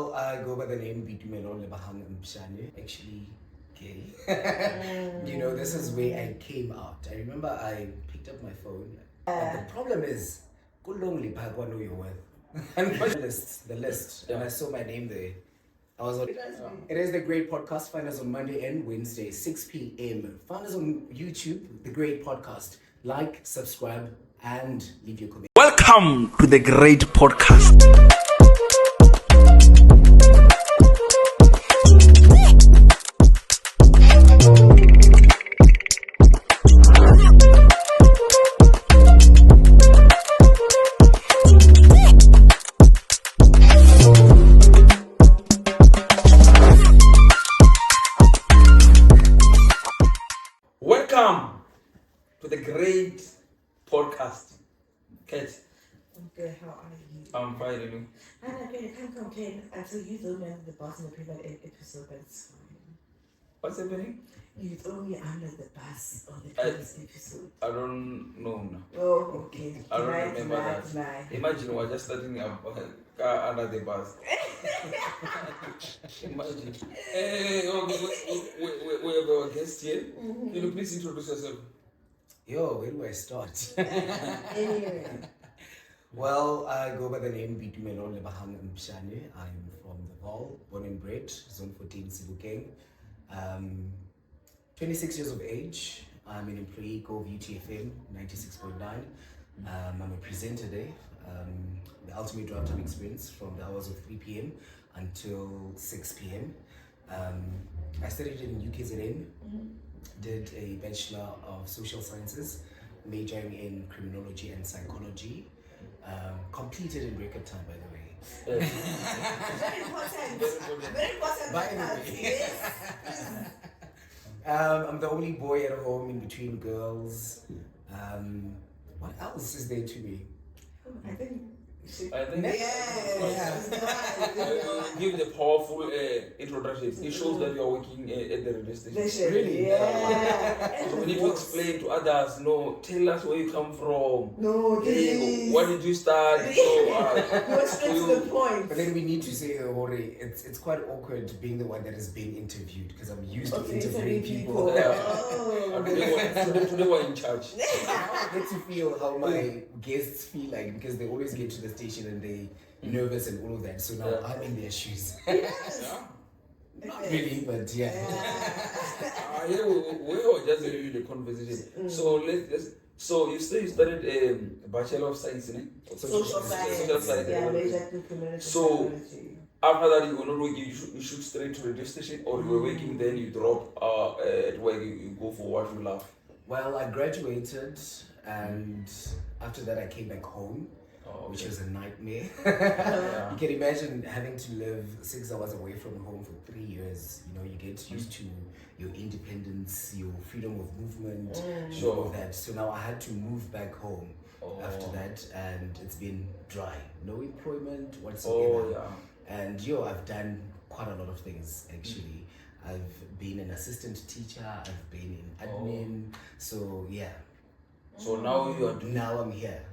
I go by the name Mpshane, actually gay. This is where I came out. I remember I picked up my phone. But the problem is, go lonely, but I know your worth. And the list, and I saw my name there. I was on. It is the Great Podcast. Find us on Monday and Wednesday, 6 p.m. Find us on YouTube, the Great Podcast. Like, subscribe, and leave your comment. Welcome to the Great Podcast. Welcome to the Great Podcast. Kate. I'm good. How are you? I'm fine, you know. I'm good. I can't complain until you throw me under the bus in the previous episode, but it's fine. What's happening? You throw me under the bus on the previous episode. I don't know now. Oh, okay. I don't remember that. Lie. Imagine we're just starting a car under the bus. Imagine. Hey, we have our guest here. Can you please introduce yourself? Yo, where do I start? Anyway. Well, I go by the name Mpshane. I'm from the Val, born and bred, Zone 14, Sebokeng. 26 years of age. I'm an employee of UTFM 96.9. I'm a presenter there. The ultimate drive time experience from the hours of 3 p.m. until 6 p.m. I studied in UKZN, did a Bachelor of Social Sciences, majoring in Criminology and Psychology. Completed in record time, by the way. Very important. Very important. By the way. Yes. I'm the only boy at home in between girls. What else is there to me? I think. I think give the powerful introduction. It shows that you are working at the radio station. Really? Yeah. So we need to explain to others. No, tell us where you come from. No, Hey, what did you start? Go straight to the point. But then we need to say, it's quite awkward being the one that is being interviewed because I'm used to interviewing people. Oh. Today we're in charge. I get to feel how my guests feel like because they always get to the station and they nervous and all of that. So now I'm in their shoes. Not really, but yeah. Yeah, we were just reviewing the conversation. So let's. So you say you studied a Bachelor of Science, in it? Social science. Yeah, major in community psychology. After that, you were not working. You shoot straight to the radio station, or you were working. Then you drop at work. You go for what you love. Well, I graduated, and after that, I came back home. Which was a nightmare. You can imagine having to live 6 hours away from home for 3 years. You get used to your independence, your freedom of movement, all of that. So now I had to move back home after that, and it's been dry. No employment whatsoever. And I've done quite a lot of things actually. I've been an assistant teacher. I've been in admin. So yeah. So now you are doing. Now I'm here.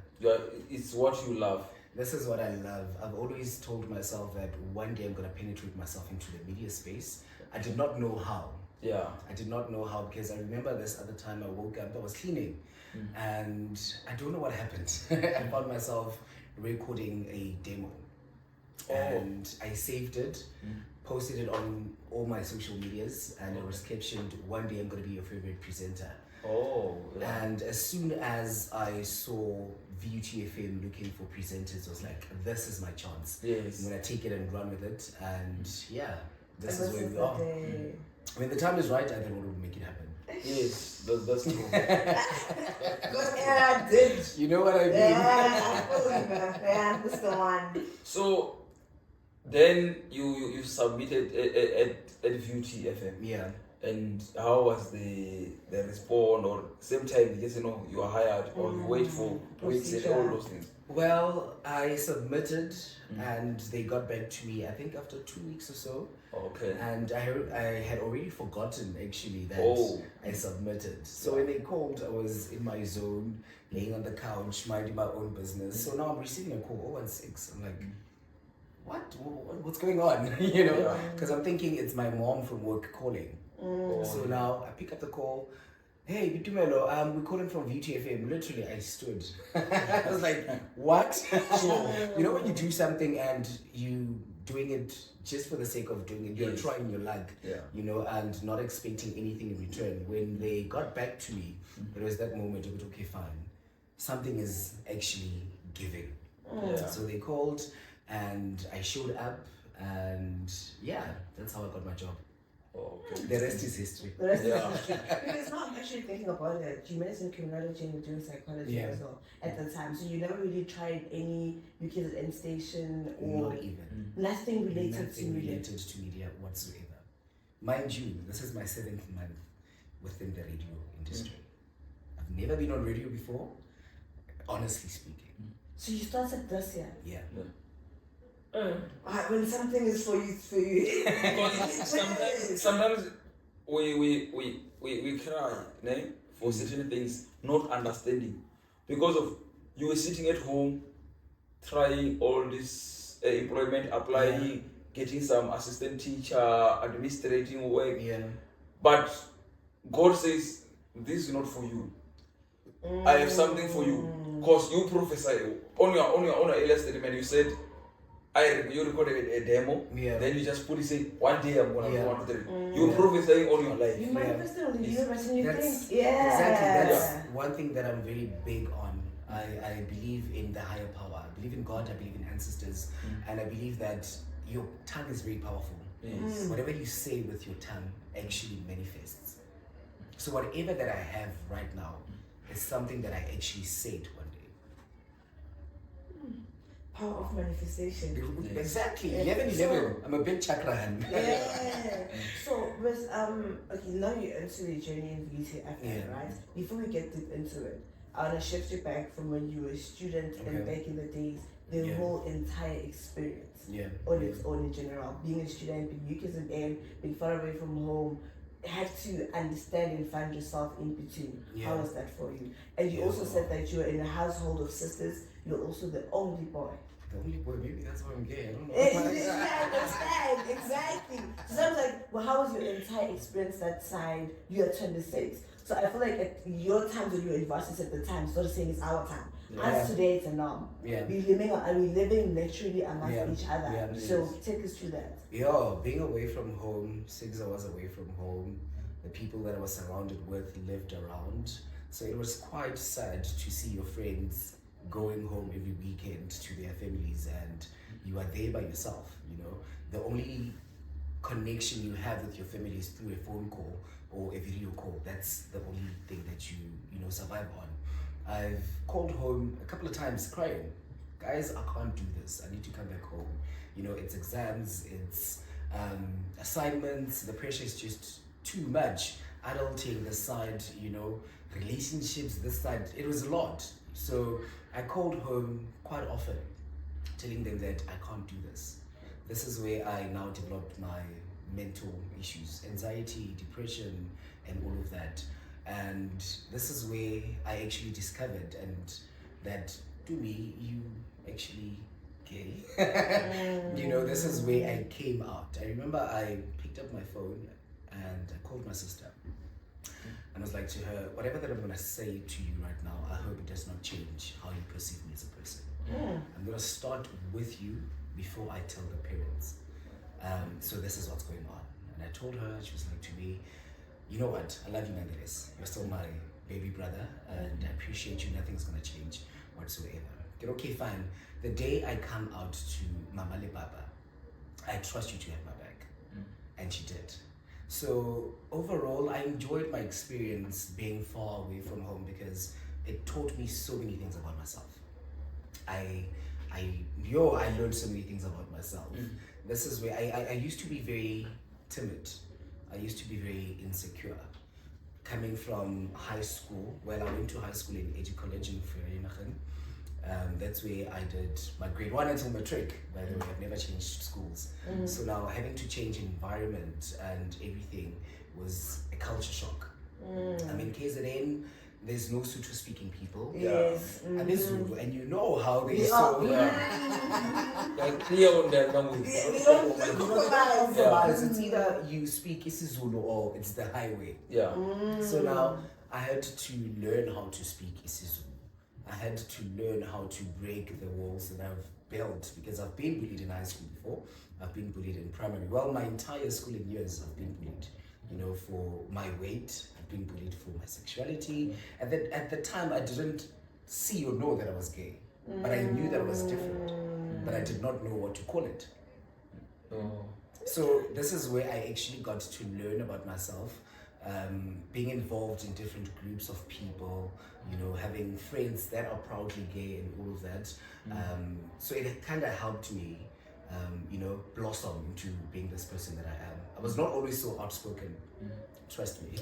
It's what you love. This is what I love. I've always told myself that one day I'm going to penetrate myself into the media space. I did not know how. Yeah. I did not know how because I remember this other time I woke up, I was cleaning and I don't know what happened. I found myself recording a demo and I saved it, posted it on all my social medias and it was captioned, "One day I'm going to be your favorite presenter." And as soon as I saw VUTFM looking for presenters, I was like, this is my chance. Yes. I'm going to take it and run with it. And yeah, this is where we are. When the time is right, I think we'll make it happen. Yes, that's true. I did. You know what I mean? Yeah, that's the one. So then you submitted at VUTFM. Yeah. And how was the response, or same time just you are hired or you wait for weeks and all those things? Well, I submitted and they got back to me I think after 2 weeks or so. Okay. And I had already forgotten actually that I submitted. So when they called, I was in my zone, laying on the couch, minding my own business. So now I'm receiving a call, 016. I'm like, what's going on? You know, because I'm thinking it's my mom from work calling. So now I pick up the call. Hey, Bitumelo, we're calling from VTFM. Literally, I stood. I was like, what? So, you know, when you do something and you doing it just for the sake of doing it, you're trying your luck, you know, and not expecting anything in return. When they got back to me, it was that moment of, okay, fine, something is actually giving. So they called and I showed up, and that's how I got my job. The rest is history. The rest is history. Because now I'm actually thinking about it. You mentioned criminology and you're doing psychology as well at the time. So you never really tried any UK's end station or not even nothing related to media whatsoever. Mind you, this is my 7th month within the radio industry. I've never been on radio before, honestly speaking. So you started this year? Yeah. When something is for you. Because sometimes we cry for certain things, not understanding. Because of you were sitting at home, trying all this employment, applying, getting some assistant teacher, administrating work. But God says, this is not for you. I have something for you. Because you prophesy on your earlier statement, you said, you recorded a demo, then you just put it, say, one day I'm going to go on 3. You're prophesying all your life. You manifested on the universe and you think. Exactly. That's one thing that I'm very big on. I believe in the higher power. I believe in God, I believe in ancestors, and I believe that your tongue is very powerful. Whatever you say with your tongue actually manifests. So whatever that I have right now is something that I actually said one day. Power of manifestation. Exactly. 11. I'm a big chakrahan. So with okay, now you're into the journey in VTFM, right? Before we get deep into it, I want to shift you back from when you were a student and back in the days, the whole entire experience on its own in general. Being a student, being UKZN, being far away from home, had to understand and find yourself in between. How was that for you? And you also said that you were in a household of sisters. You're also the only boy. The only boy, maybe that's why I'm gay. I don't know. Understand, exactly. So I was like, well, how was your entire experience that side? You are 26. So I feel like at your times when you were in varsity at the time, sort of saying it's our time. As today, it's a norm. We're living naturally amongst each other. So take us through that. Being away from home, 6 hours away from home, the people that I was surrounded with lived around. So it was quite sad to see your friends going home every weekend to their families and you are there by yourself, you know. The only connection you have with your family is through a phone call or a video call. That's the only thing that you survive on. I've called home a couple of times crying, guys, I can't do this, I need to come back home. You know, it's exams, it's assignments, the pressure is just too much. Adulting this side, you know, relationships this side, it was a lot. So I called home quite often, telling them that I can't do this. This is where I now developed my mental issues, anxiety, depression, and all of that. And this is where I actually discovered and that to me, you actually gay. You know, this is where I came out. I remember I picked up my phone and I called my sister. And I was like to her, whatever that I'm going to say to you right now, I hope it does not change how you perceive me as a person. I'm going to start with you before I tell the parents. So this is what's going on. And I told her, she was like to me, you know what, I love you nonetheless. You're still my baby brother and I appreciate you. Nothing's going to change whatsoever. Okay, fine. The day I come out to Mama Lebaba, I trust you to have my back. And she did. So overall, I enjoyed my experience being far away from home because it taught me so many things about myself. I learned so many things about myself. This is where I used to be very timid. I used to be very insecure. Coming from high school, I went to high school in Edu College in Vereeniging. That's where I did my grade 1 until matric. By the way, I've never changed schools. So now having to change environment and everything was a culture shock. I'm in KZN, there's no Sotho speaking people. Yes. And there's Zulu, and you know how they Yeah. so. Like clear on their language. It's either you speak isiZulu or it's the highway. Yeah. So now I had to learn how to speak isiZulu. I had to learn how to break the walls that I've built, because I've been bullied in high school before. I've been bullied in primary. Well, my entire schooling years I've been bullied. You know, for my weight, I've been bullied for my sexuality. And then at the time I didn't see or know that I was gay. But I knew that it was different. But I did not know what to call it. So this is where I actually got to learn about myself, being involved in different groups of people, you know, having friends that are proudly gay and all of that. So it kind of helped me, you know, blossom into being this person that I am. I was not always so outspoken, trust me.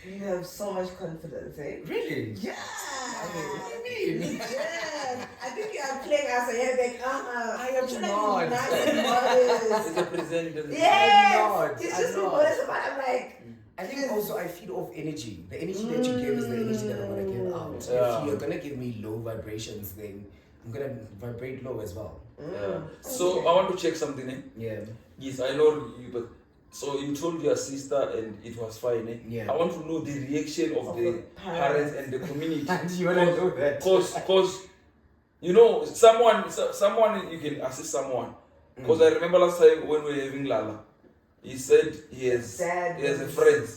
You have so much confidence, eh? Really? Yeah. What do you mean? Yeah. I think you are playing as a head like, I am you're not. Nice and modest. It's a presenter. Yes. He's I'm just not. modest, but I'm like, I think also I feed off energy. The energy that you give is the energy that I'm gonna give out. Yeah. If you're gonna give me low vibrations, then I'm gonna vibrate low as well. Yeah. So I want to check something. Yeah. Yes, I know you, but so you told your sister and it was fine. Yeah. I want to know the reaction of the parents and the community. And you wanna know that? Cause you know someone you can assist someone. Because I remember last time when we were having Lala, he said he has a friend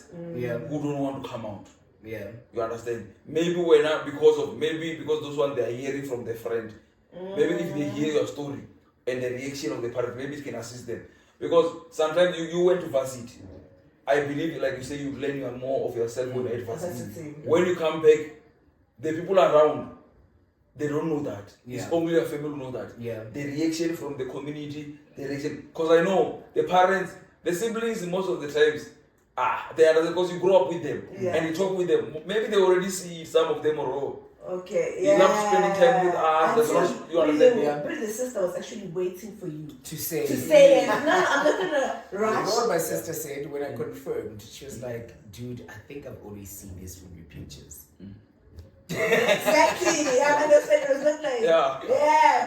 who don't want to come out. Yeah. You understand? Maybe we're not because those ones they are hearing from their friend. Maybe if they hear your story and the reaction of the parent, maybe it can assist them. Because sometimes you went to varsity. I believe, like you say, you learn more of yourself when you're at varsity. When you come back, the people around, they don't know that. Yeah. It's only your family who know that. Yeah. The reaction from the community, because I know the parents, the siblings, most of the times, they are because you grow up with them and you talk with them. Maybe they already see some of them or okay, you love spending time with us. You understand? But the sister was actually waiting for you To say it. No, I'm not gonna You rush. know what my sister said when I confirmed? She was like, dude, I think I've always seen this from your pictures. Exactly. I understand. It was not like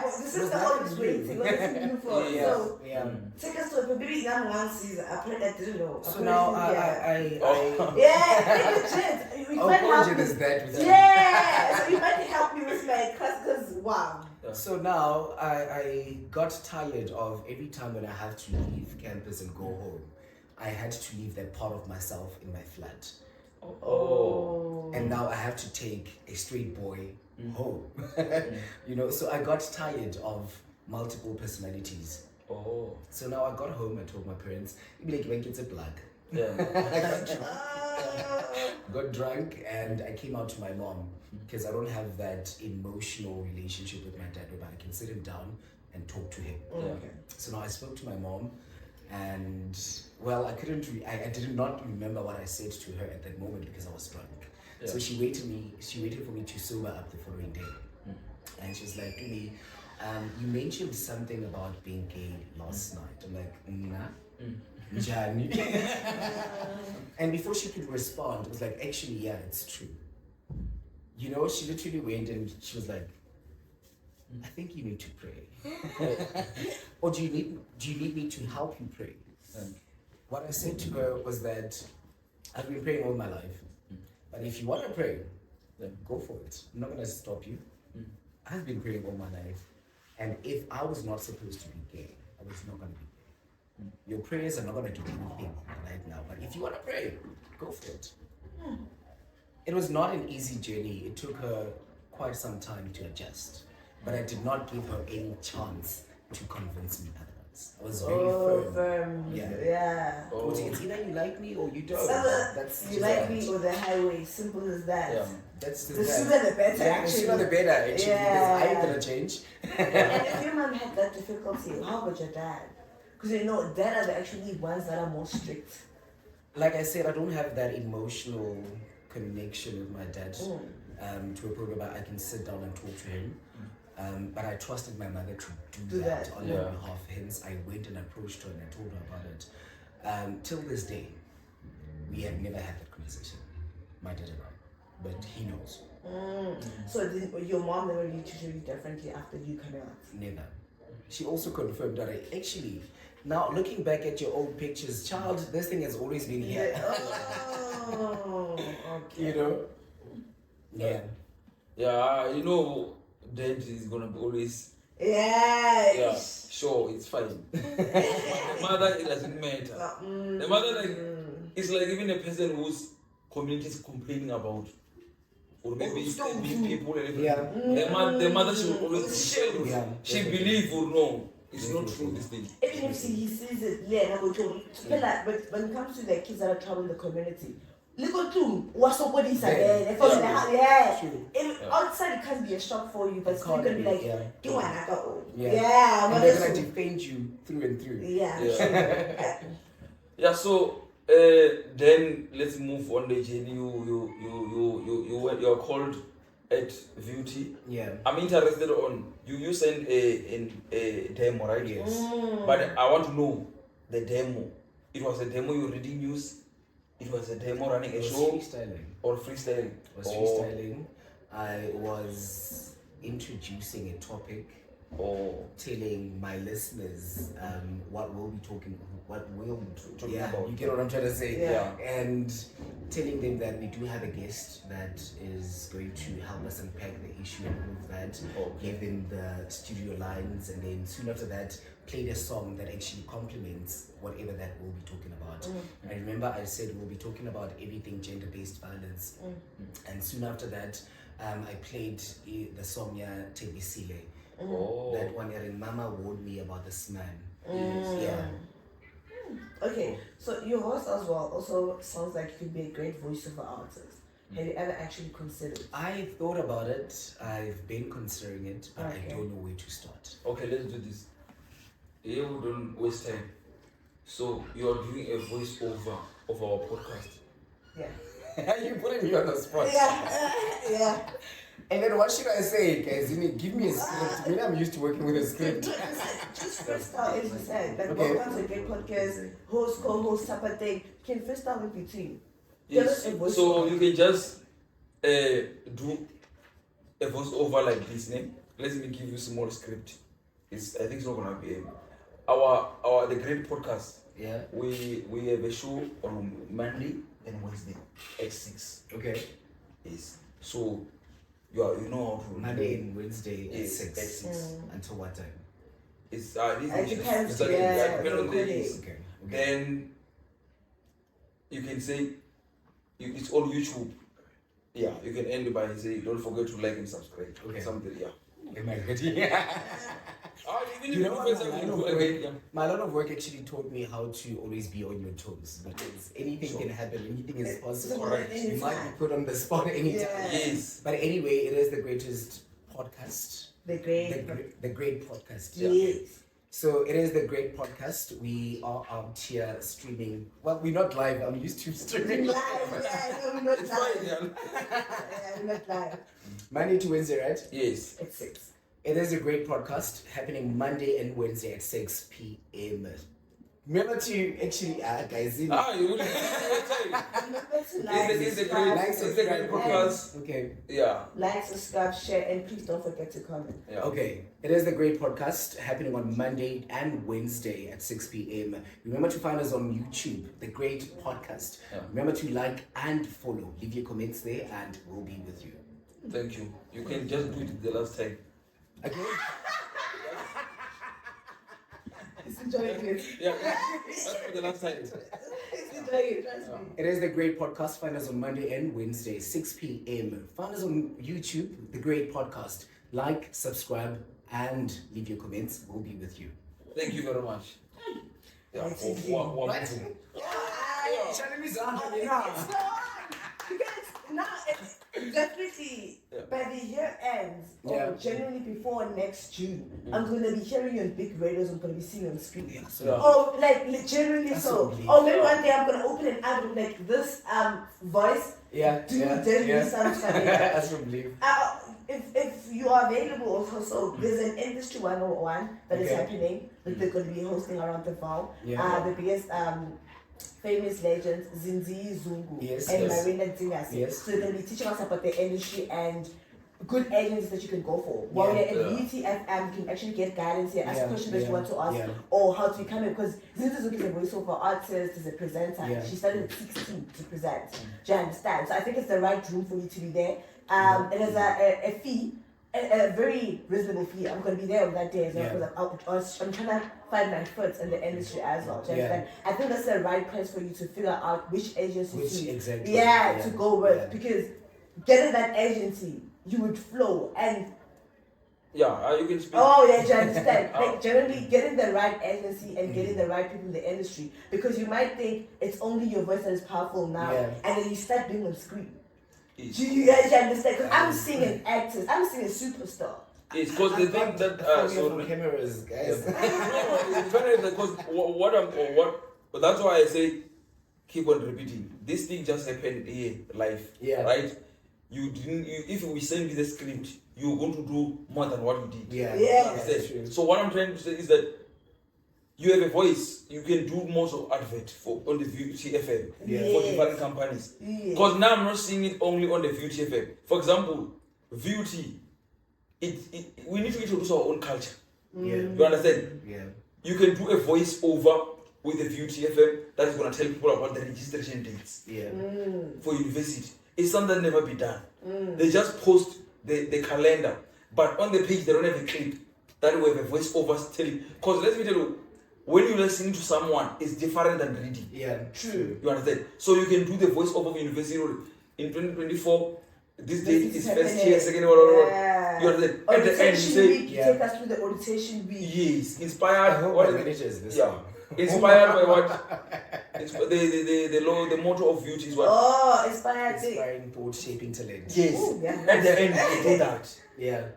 but the sister that always you? waiting. Waiting you for so Yeah. take us to a maybe young one season. Apparently I didn't know. So now yeah, legit. You how might help urgent me. is that with you? Yeah, so you might help me with my class because wow. So now I got tired of every time when I have to leave campus and go home, I had to leave that part of myself in my flat. And now I have to take a straight boy home. You know, so I got tired of multiple personalities. So now I got home, I told my parents, "Be like, when kids a black." I got drunk and I came out to my mom because I don't have that emotional relationship with my dad where I can sit him down and talk to him. So now I spoke to my mom and well, I did not remember what I said to her at that moment because I was drunk. So she waited for me to sober up the following day. And she was like to me, you mentioned something about being gay last night. I'm like, nah. Jani. And before she could respond, it was like, actually, yeah, it's true. You know, she literally went and she was like, I think you need to pray. Or do you need me to help you pray? What I said to her was that I've been praying all my life. But if you want to pray, then go for it. I'm not going to stop you. I've been praying all my life. And if I was not supposed to be gay, I was not going to be gay. Your prayers are not going to do anything right now. But if you want to pray, go for it. It was not an easy journey. It took her quite some time to adjust. But I did not give her any chance to convince me otherwise. I was very firm. Yeah. It's either you like me or you don't. That's you like me or the highway. Simple as that. Yeah. That's the sooner the better. The sooner the better, actually, because I ain't gonna change. And if your mom had that difficulty, how about your dad? Because you know, dad are the actually ones that are more strict. Like I said, I don't have that emotional connection with my dad to a point where I can sit down and talk to him. But I trusted my mother to do that on my behalf. Hence, I went and approached her and I told her about it. Till this day, we have never had that conversation, my dad and I. but he knows. So your mom never really treated you differently after you coming out? Never. She also confirmed that I actually, now looking back at your old pictures, child, this thing has always been here. Oh, okay. You know? Yeah. Yeah, you know, dad is gonna be always. Yeah. Yeah, sure, it's fine. The mother, it doesn't matter. The mother, like, it's like even a person whose community is complaining about, or maybe stabbing people and everything. Yeah. The mother, she will always defend. Yeah. She believes or no, it's not true, this thing. Even if he sees it, yeah, but when it comes to the kids that are traveling the community, look at them. What's up with this again? Outside it can be a shock for you, but still can be like, do I not go? Yeah, and they're gonna defend you through and through. Yeah. So then let's move on the journey. You're called at VUT. Yeah. I'm interested on you send a demo, right? Yes. But I want to know the demo. It was a demo you reading news. It was a demo running a show. Freestyling. Or freestyling. It was freestyling. I was introducing a topic. Or telling my listeners what we'll be talking about. You get what I'm trying to say? Yeah. And telling them that we do have a guest that is going to help us unpack the issue and all of that. Give them the studio lines, and then soon after that played a song that actually complements whatever that we'll be talking about. I remember I said we'll be talking about everything gender-based violence. And soon after that I played the song Tebisile. That one year Mama warned me about this man. Yeah. Okay, so your voice as well also sounds like you could be a great voiceover artist. Have you ever actually considered? I thought about it. I've been considering it, but I don't know where to start. Okay, let's do this. You don't waste time. So you are doing a voiceover of our podcast. Yeah. You're putting me on the spot. Yeah. And then what should I say, guys? Give me a script. Maybe I'm used to working with a script. Just freestyle, as you said. Like, welcome to a great podcast, host, co-host, type of thing. You can freestyle in between. Yes. So you can just do a voiceover like this, name. Let me give you a small script. I think it's not gonna be the great podcast. Yeah. We have a show on Monday and Wednesday at 6. Okay. Yes. So you know how to Monday and Wednesday at 6. At 6. Until what time? It depends. Depends on the days. Okay. Then you can say it's on YouTube. Yeah, you can end by saying don't forget to like and subscribe. Okay. Something, yeah. You know my lot of work actually taught me how to always be on your toes, because anything can happen, anything is possible. You might be put on the spot anytime. Yes. But anyway, it is the greatest podcast. The great podcast. Yes. So it is the great podcast. We are out here streaming. Well, we're not live. I'm used to streaming live. We're not live. We're not live. Monday to Wednesday, right? Yes. At 6. It is a great podcast happening Monday and Wednesday at 6 p.m. Remember to actually guys. You will Remember to it's a great podcast. Okay. Yeah. Like, subscribe, share, and please don't forget to comment. Yeah. Okay. It is the great podcast happening on Monday and Wednesday at 6 p.m. Remember to find us on YouTube, The Great Podcast. Yeah. Remember to like and follow. Leave your comments there and we'll be with you. Thank you. You can just do it the last time. Okay. It's enjoying it. Yeah. That's for the last time. It's enjoying it, trust me. It is the Great Podcast. Find us on Monday and Wednesday, 6 p.m. Find us on YouTube, The Great Podcast. Like, subscribe, and leave your comments. We'll be with you. Thank you very much. Yeah. Now it's definitely by the year ends, or generally before next June, I'm going to be hearing you on big radios. I'm going to be seeing you on screen. Or like generally so. Or maybe one day I'm going to open an album like this voice. Sounds funny. That's what I believe. If you are available also, so there's an Industry 101 that is happening that they're going to be hosting around the fall. The biggest famous legends, Zinzi Zungu and Marina Dzingasi. Yes. So they'll be teaching us about the industry and good agencies that you can go for. While you're at VTFM, you can actually get guidance here, ask questions that you want to ask, or how to become it. Because Zinzi Zungu is a voiceover artist, is a presenter. She started at 16 to present. Do you understand? So I think it's the right room for you to be there. It is a fee. A very reasonable fee. I'm going to be there on that day as well because I'm trying to find my foot in the industry as well. I think that's the right place for you to figure out which agency to go with because getting that agency, you would flow and you can speak. Oh, yeah, you understand. Like generally getting the right agency and getting the right people in the industry because you might think it's only your voice that is powerful now and then you start being on screen. Do you guys understand? Because I'm seeing an actor, I'm seeing a superstar. It's because they think that cameras, guys. It's funny because but that's why I say keep on repeating. This thing just happened here live, right? If we send you the script, you're going to do more than what you did. That's true. So what I'm trying to say is that you have a voice. You can do most of advert on the VTFM for different companies. Because now I'm not seeing it only on the VTFM. For example, VUT, we need to introduce our own culture. You understand? You can do a voice over with the VTFM that is going to tell people about the registration dates for university. It's something that never be done. They just post the calendar, but on the page they don't have a clip that we have a voice over telling. Because let me tell you, when you listen to someone, it's different than reading. True. You understand? So you can do the voice over university in 2024. This date is first year, second year, You understand? At the end, you say, take us through the orientation week. Yes, inspired. I hope my manager is listening. Inspired by what? The motto of youth is what? Oh, inspired. Inspiring thought, shaping talent. Yes. Ooh, At the end, you do that.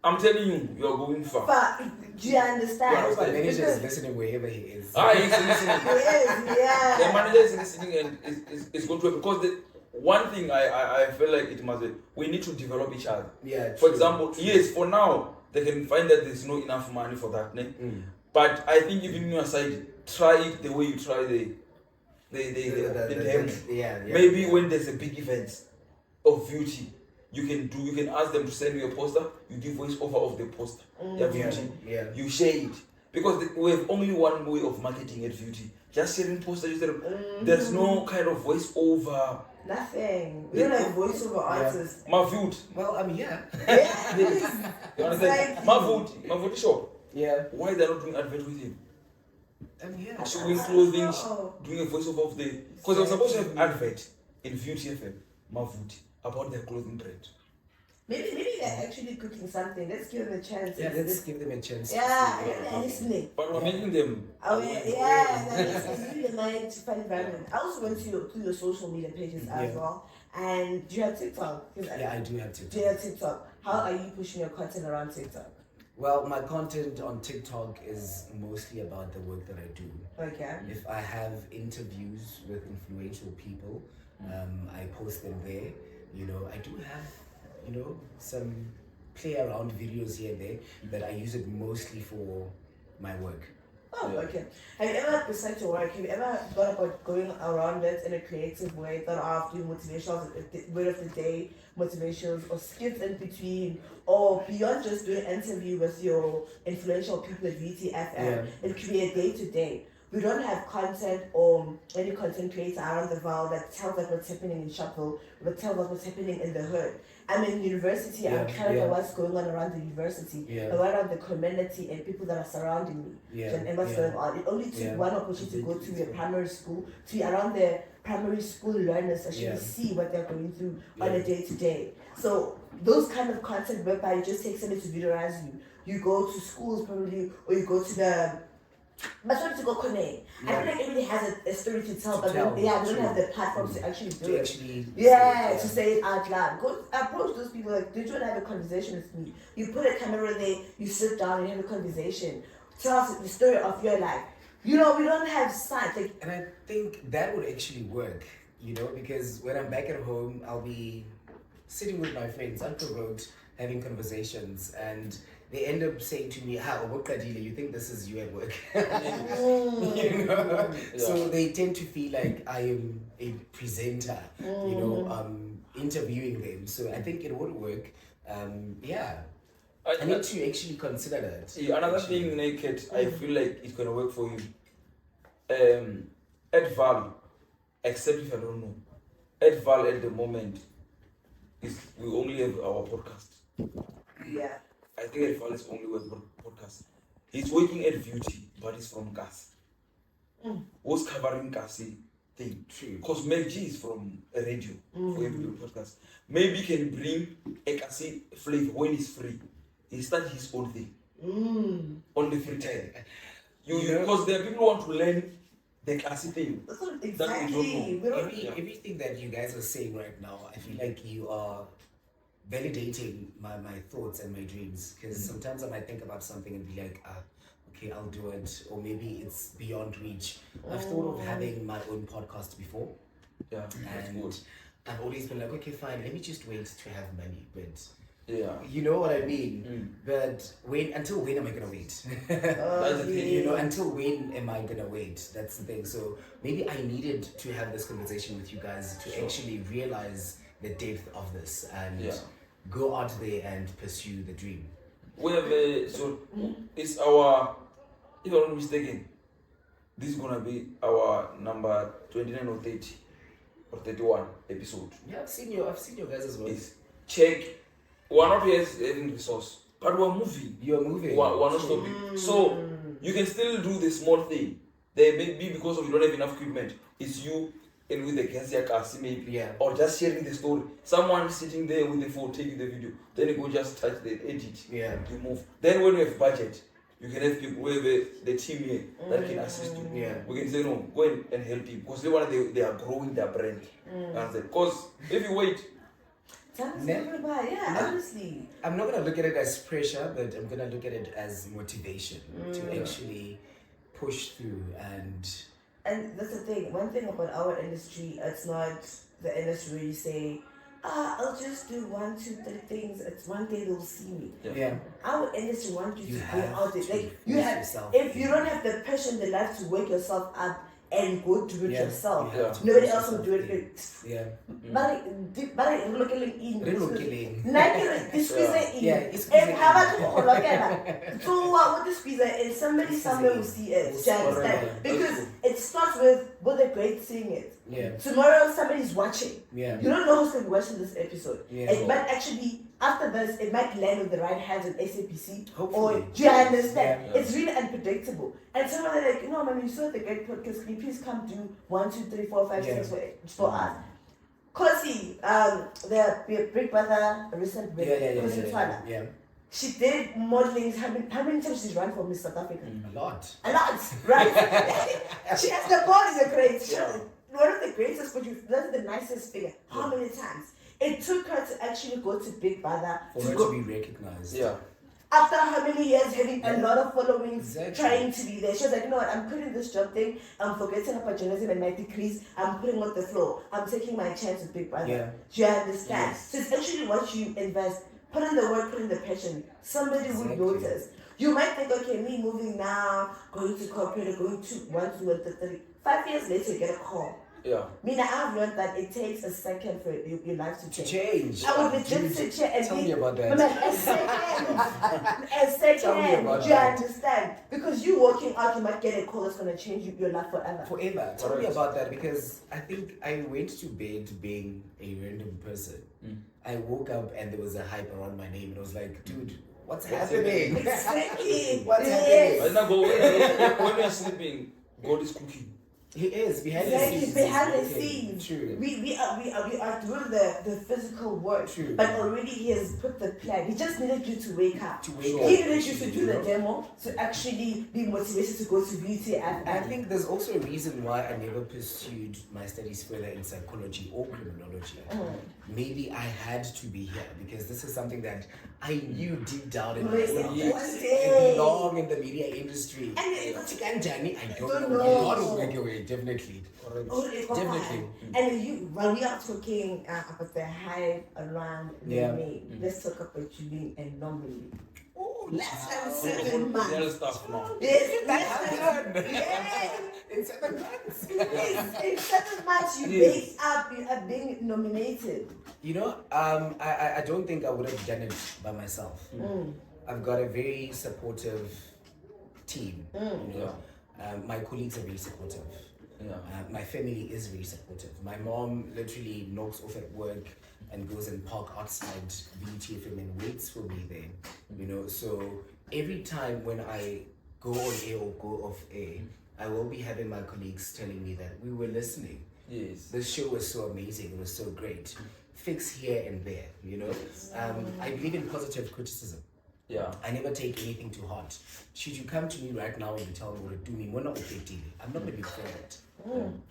I'm telling you are going far. But do you understand? I hope my manager is listening wherever he is. He's listening. He is, The manager is listening and is going to because one thing I feel like it must be, we need to develop each other. For example, for now they can find that there's not enough money for that. But I think even on your side, try it the way you try the demo. Maybe when there's a big event of beauty, you can ask them to send you a poster, you do voice over of the poster. You share it. Because we have only one way of marketing at beauty. Just sharing posters, there's no kind of voice over. Nothing. We don't have voiceover artists. My food. Well, I'm here. You understand? My food shop. Why they're not doing advert with him? Showing clothing, doing a voiceover of the. Because I was supposed to have advert in VTFM, my food, about their clothing brand. Maybe they're actually cooking something. Let's give them a chance. Let's give them a chance. They're listening. But we're making them. It's really a nice, fun environment. I also went through your social media pages as well. And do you have TikTok? I do have TikTok. Do you have TikTok? How are you pushing your content around TikTok? Well, my content on TikTok is mostly about the work that I do. Okay. If I have interviews with influential people, I post them there. I do have, some play around videos here and there, but I use it mostly for my work. Oh, okay. Have you ever, besides your work, have you ever thought about going around it in a creative way, thought of doing motivational, word of the day, motivations, or skits in between, or beyond just doing an interview with your influential people at VTFM, and create day-to-day? We don't have content or any content creator around the world that tells us what's happening in Shuffle, that tells us what's happening in the hood. I'm in university, I'm caring about what's going on around the university, around the community and people that are surrounding me, and what's going on. It only took one opportunity to go to a primary school, to be around the primary school learners, actually see what they're going through on a day-to-day. So those kind of content whereby it just takes somebody to visualize you. You go to schools probably, or you go to the but to go connect. I feel like everybody has a story to tell, but they don't have the platforms to actually do it. To say it out loud. Go approach those people like, do you want to have a conversation with me? You put a camera there, you sit down and have a conversation. Tell us the story of your life. We don't have sight. And I think that would actually work, because when I'm back at home, I'll be sitting with my friends unprovoked, having conversations, and they end up saying to me, you think this is you at work? Yeah. So they tend to feel like I am a presenter, interviewing them. So I think it would work. I need to actually consider that. Another thing, Naked, I feel like it's gonna work for you. Ed Val, except if I don't know, Ed Val at the moment we only have our podcast. Yeah. I think Ed Val is only with podcast. He's working at Beauty, but he's from Kasi. Who's covering Kasi thing? True. Because Mel G is from a radio for every podcast. Maybe he can bring a Kasi flavor when he's free. He start his own thing on the free time. Because there are people who want to learn the Kasi thing. Exactly. Everything that you guys are saying right now, I feel like you are validating my thoughts and my dreams. Because sometimes I might think about something and be like, okay, I'll do it. Or maybe it's beyond reach. I've thought of having my own podcast before. Yeah, and good. I've always been like, okay, fine, let me just wait to have money. But yeah, you know what I mean? But until when am I gonna wait? That's the thing. Until when am I gonna wait? That's the thing. So maybe I needed to have this conversation with you guys to actually realize the depth of this and go out there and pursue the dream. We have it's our, if I'm not mistaken, this is gonna be our number 29 or 30 or 31 episode. Yeah, I've seen your guys as well. It's check. We're not here having resource, but we're moving. You're moving. We're not stopping. So you can still do the small thing. There may be because of you don't have enough equipment. It's you and with the Kensia Kasi maybe, or just sharing the story. Someone sitting there with the phone taking the video. Then you go just touch the edit. Yeah. You move. Then when you have budget, you can have people, we have the team here that can assist you. Yeah. We can say no, go and help you because they are growing their brand. Because if you wait. Honestly. I'm not gonna look at it as pressure, but I'm gonna look at it as motivation to actually push through And that's the thing. One thing about our industry, it's not the industry where you say, I'll just do 1, 2, 3 things. It's one day they'll see me. Yeah. Our industry wants you to go out there. Like yourself. If you don't have the passion, the life to wake yourself up and go do it yourself. Nobody else will do it. Yeah. But Relocate. So what the squeezer is, somebody somewhere will see it. Because it starts with the great seeing it. Yeah. Tomorrow somebody's watching. Yeah. You don't know who's going to be watching this episode. Yeah. It might actually, after this, it might land with the right hands in SAPC. Hopefully. Or, do you understand? Yeah. It's really unpredictable. And someone like, man, you saw the great podcast. Can you please come do 1, 2, 3, 4, 5, 6 for us? Kosi, the Big Brother recent break. Yeah. She did modeling. How many times she's run for Miss South Africa? A lot, right? She has the body, a great. One of the greatest, but that's the nicest figure. How many times? It took her to actually go to Big Brother for her to be recognized. Yeah. After how many years having a lot of followings, trying to be there, she was like, you know what, I'm quitting this job thing, I'm forgetting about journalism and my degrees, I'm putting on the floor, I'm taking my chance with Big Brother. Yeah. Do you understand? So it's actually what you invest, put in the work, put in the passion, somebody will notice. You might think, okay, me moving now, going to corporate, going to 1, 2, 3. 5 years later, you get a call. Yeah. I've learned that it takes a second for your life to change. I would legit sit here and tell me about that. A second, do you understand? Because you working out, you might get a call that's going to change your life forever. Tell me about that, because I think I went to bed being a random person. I woke up and there was a hype around my name and I was like, dude, what's happening? Exactly. What's happening? When you're sleeping, God is cooking. He is behind the scenes. Behind the scenes. True. We are doing the physical work. True. But already he has put the plan. He just needed you to wake up. He up. needed you to do the demo to actually be motivated to go to beauty. I think there's also a reason why I never pursued my studies further in psychology or criminology. Maybe I had to be here because this is something that I knew deep down in my soul I belong in the media industry. I don't know. A lot of work away, definitely. Definitely. And while we are talking about the hype around the name, let's talk about you being a anomaly. Oh, less than 7 months. Real stuff now. Yes, That happened. yes. In 7 months. Yes, in 7 months you Yes. based up, you are being nominated. You know, I don't think I would have done it by myself. I've got a very supportive team. You know? My colleagues are very supportive. My family is very supportive. My mom literally knocks off at work and goes and park outside VTFM and waits for me there. You know, so every time when I go on air or go off air, I will be having my colleagues telling me that we were listening. Yes. This show was so amazing. It was so great. Fix here and there. You know, I believe in positive criticism. Yeah. I never take anything to heart. Should you come to me right now and you tell me what to do, I'm not going to be offended.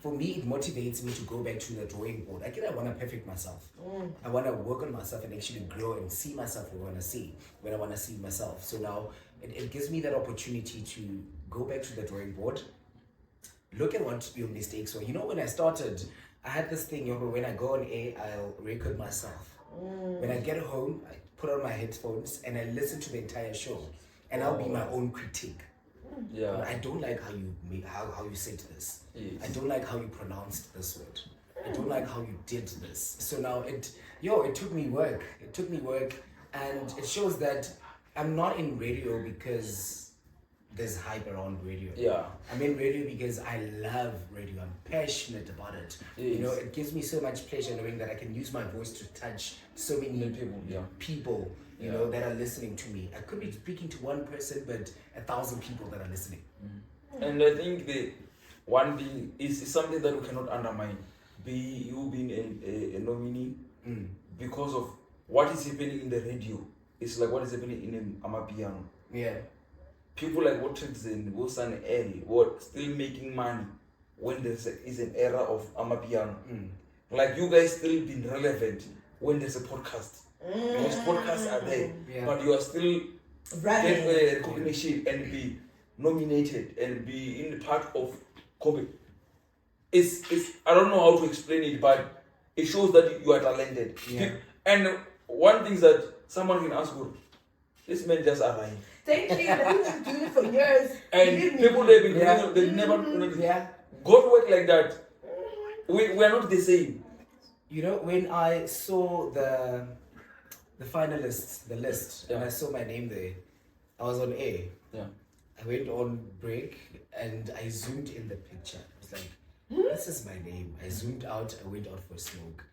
For me, it motivates me to go back to the drawing board. I want to perfect myself. I want to work on myself and actually grow and see myself when I want to see myself. So now it gives me that opportunity to go back to the drawing board, look at what your mistakes were. You know, when I started, I had this thing, when I go on air, I'll record myself. When I get home, I put on my headphones and I listen to the entire show, and I'll be my own critique. Yeah. I don't like how you said this. Yes. I don't like how you pronounced this word. I don't like how you did this. So now it took me work. It took me work, and it shows that I'm not in radio because there's hype around radio. Yeah. I'm in radio because I love radio. I'm passionate about it. Yes. You know, it gives me so much pleasure knowing that I can use my voice to touch so many people, you know, that are listening to me. I could be speaking to one person, but 1,000 people that are listening. And I think the one thing is something that we cannot undermine. You being a nominee because of what is happening in the radio. It's like what is happening in Amapiano. Yeah. People like Watson, Wilson, L, were still making money when there is an era of Amapiano. Like you guys still been relevant when there's a podcast. Because podcasts are there, but you are still get recognition and be nominated and be in part of COVID. It's I don't know how to explain it, but it shows that you are talented. Yeah. And one thing that someone can ask for, this man just arrived. Thank you. I've been doing it for years. And people they've been they never go to work like that. We are not the same. You know, when I saw the finalists, the list, and I saw my name there, I was on air. Yeah. I went on break and I zoomed in the picture. I was like, this is my name. I zoomed out, I went out for a smoke.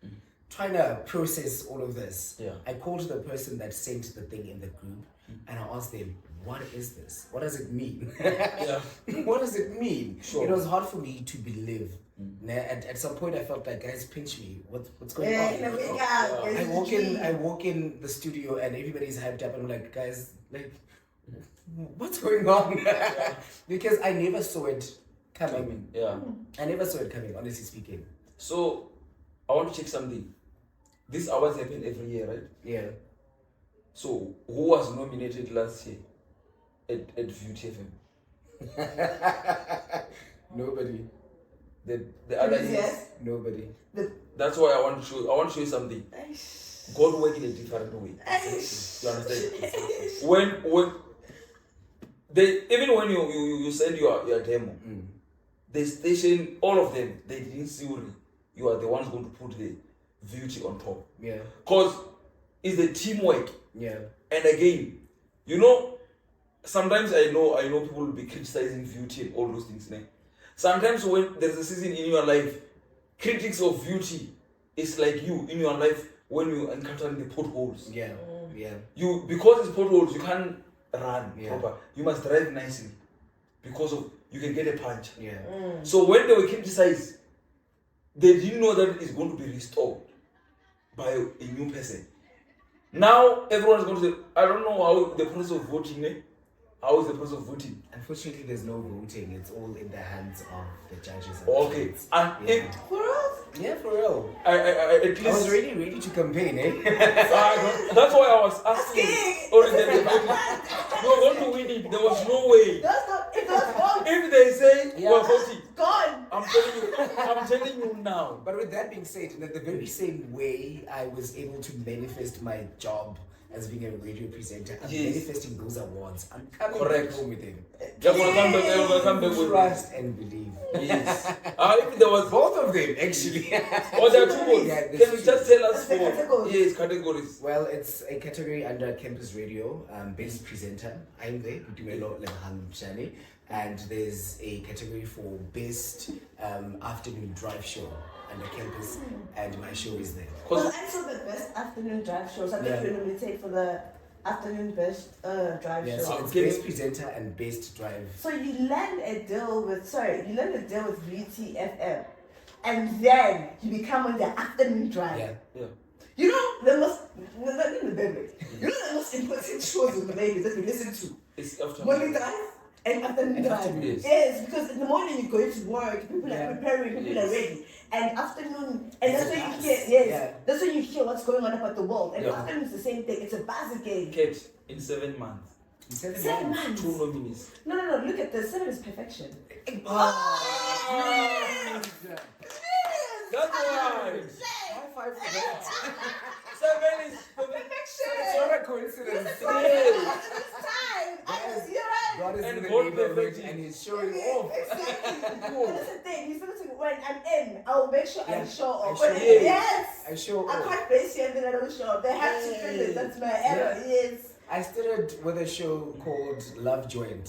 Trying to process all of this. Yeah. I called the person that sent the thing in the group and I asked them, what is this? What does it mean? What does it mean? Sure. It was hard for me to believe. At some point I felt like, guys, pinch me. What's going on? I walk in the studio and everybody's hyped up and I'm like, guys, like, what's going on? Because I never saw it coming. I never saw it coming, honestly speaking. So I want to check something. These awards happen every year, right? Yeah. So who was nominated last year at VTFM? Nobody. The other years? Nobody. That's why I want to show you something. God work in a different way. You understand? When they even when you send your demo, the station, all of them, they didn't see you are the ones going to put the beauty on top. Yeah. Because it's the teamwork. Yeah. And again, you know, sometimes I know people will be criticizing beauty and all those things. Né? Sometimes when there's a season in your life, critics of beauty is like you in your life when you encounter the potholes. Yeah. Yeah. Because it's potholes, you can't run proper. You must drive nicely because of you can get a punch. Yeah. So when they were criticized, they didn't know that it's going to be restored by a new person. Now everyone is going to say, I don't know how the process of voting. How is the process of voting? Unfortunately, there's no voting. It's all in the hands of the judges. Okay. And if For us? Yeah, for real. I at least I was really ready to campaign, eh? That's why I was asking. You were going to win it. There was no way. That's not. It was gone. If they say we're voting, Gone. I'm telling you now. But with that being said, in the very same way I was able to manifest my job as being a radio presenter. I'm Yes. manifesting those awards. I'm coming Correct. back home with him. They're gonna come back. They're gonna come back with Trust and believe. Yes. If there was Both of them, actually. Oh, there are two words. Yeah, Can there's you two. just tell us The for categories. yes categories? Well, it's a category under Campus Radio, best presenter. I'm there, Dumelo Mpshane, and there's a category for best afternoon drive show under Campus, and my show is there. Well, I saw the best afternoon drive shows. I think Yeah. you nominated for the afternoon best drive Yeah, show. so it's Okay. best presenter and best drive. So you land a deal with Beauty FM, and then you become on the afternoon drive. Yeah. Yeah. You know the most important shows in the baby that we listen to. It's after Morning drive and afternoon And drive. afternoon, Yes, because in the morning you're going to work, people Yeah. are preparing, people are Yes. ready. And afternoon, and It's that's a when you buzz. hear, yes, Yeah. that's when you hear what's going on about the world. And Yeah. afternoon is the same thing. It's a buzz again. Kate in 7 months. 7 months. 2 nominees. No. Look at this. 7 is perfection. That's why. High five for that. 7 is Perfection. It's not a coincidence. This is why at this time. You're right. God is And in the God neighborhood perfected. and He's showing off. Exactly. And that's the thing. He's something when I'm in, I'll make sure I Yeah. show off. I When show I- off. yes. I show I off. can't face you and then I don't show up. They have to feel it. That's my error. Yes. I started with a show called Love Joint.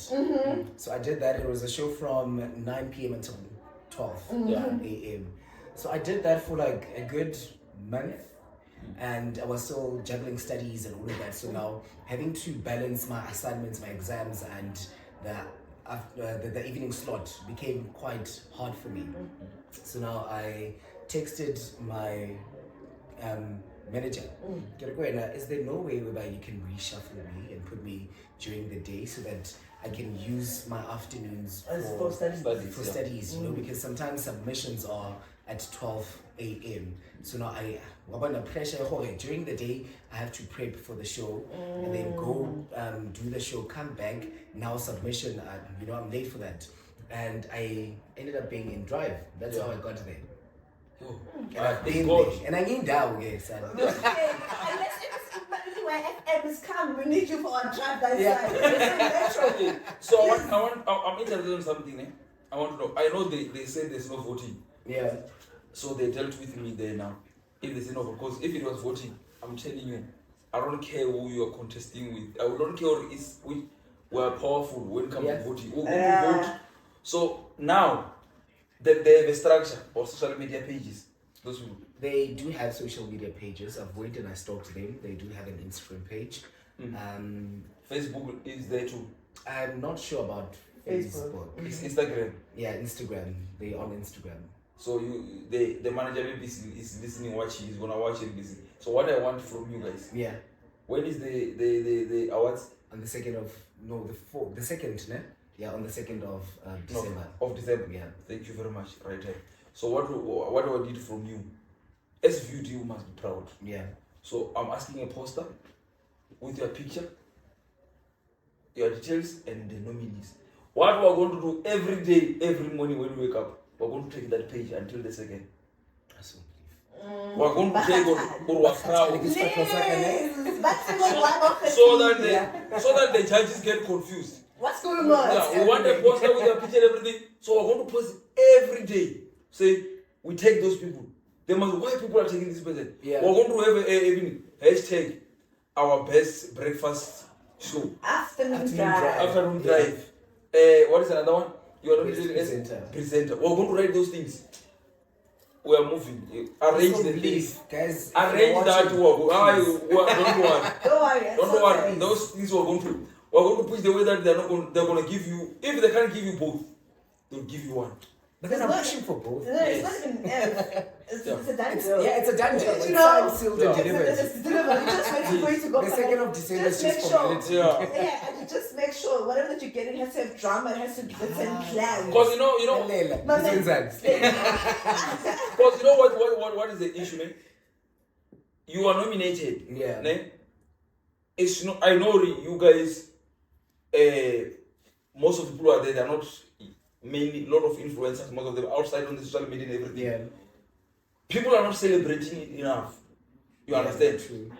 So I did that. It was a show from 9 p.m. until 12 a.m. So I did that for like a good month. And I was still juggling studies and all of that. So now having to balance my assignments, my exams, and the evening slot became quite hard for me. So now I texted my manager, is there no way whereby you can reshuffle me and put me during the day so that I can use my afternoons For studies. for studies, you know, because sometimes submissions are at 12 a.m. So now I want the pressure during the day. I have to prep for the show and then go do the show, come back. Now submission, I'm late for that, and I ended up being in drive. That's how I got there. And I've been there, and I need that, guys. Okay, unless anyway, FM is come, we need you for our drive that Yeah. side. Okay. So I'm interested in something. I want to know. I know they said there's no voting. Yeah. So they dealt with me there now. If there's no vote, because if it was voting, I'm telling you, I don't care who you are contesting with. I don't care we are powerful when it comes to voting. Who vote. So now that they have a structure or social media pages, those people. They do have social media pages. I've went and I stalked them. They do have an Instagram page. Facebook is there too. I'm not sure about Facebook. It's Instagram. Yeah, Instagram. They on Instagram. So the manager maybe is listening, watching, he's gonna watch and listen. So what I want from you guys, Yeah. when is the awards? On the 2nd of the 2nd, ne? Yeah, on the 2nd of December. Of December. Yeah. Thank you very much. Right here. So what do I need from you? As viewed, you must be proud. Yeah. So I'm asking a poster with your picture, your details, and the nominees. What we're going to do every day, every morning when we wake up, we're going to take that page until the 2nd. That's so We're going to take our crowd Please, so that that the judges get confused. what's going on? Yeah, we want a poster with a picture and everything. So we're going to post it every day. Say we take those people. They must why people are taking this person. Yeah. We're going to have a hashtag our best breakfast show. Afternoon drive. Afternoon drive. What is another one? You are not Best doing presenter. presenter. We're going to write those things. We are moving. Arrange So the please, things. guys. Arrange that work. Don't worry. Don't worry. Don't worry. Those things we're going to push the way that they're going to give you. If they can't give you both, they'll give you one. But then I'm pushing for both. No, it's not even it's a done deal. Yeah, it's a done deal. You It's know, signed, sealed, and yeah. delivered. It's delivered. You just wait for it to go. The 2nd of December is Just make just sure. formality. Yeah. And you just make sure whatever that you're getting has to have drama, it has to be planned. Because you know, Lelela, But this then- one's because you know what is the issue, man? You are nominated. Yeah. Ne? It's not. I know you guys. Most of the people are there. They're not mainly a lot of influencers. Most of them outside on the social media and everything. Yeah. People are not celebrating it enough. You understand? True.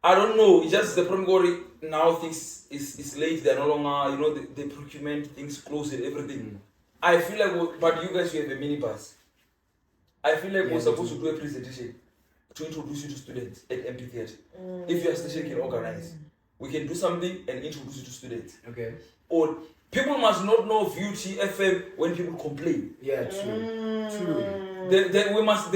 I don't know. It's just the problem now things is late. They're no longer, the procurement things closed and everything. I feel like, but you guys, you have a minibus. I feel like we're supposed to do a presentation to introduce you to students at MP30. If your station can organize, we can do something and introduce you to students. Okay. Or people must not know VUT FM when people complain. Yeah, true. We must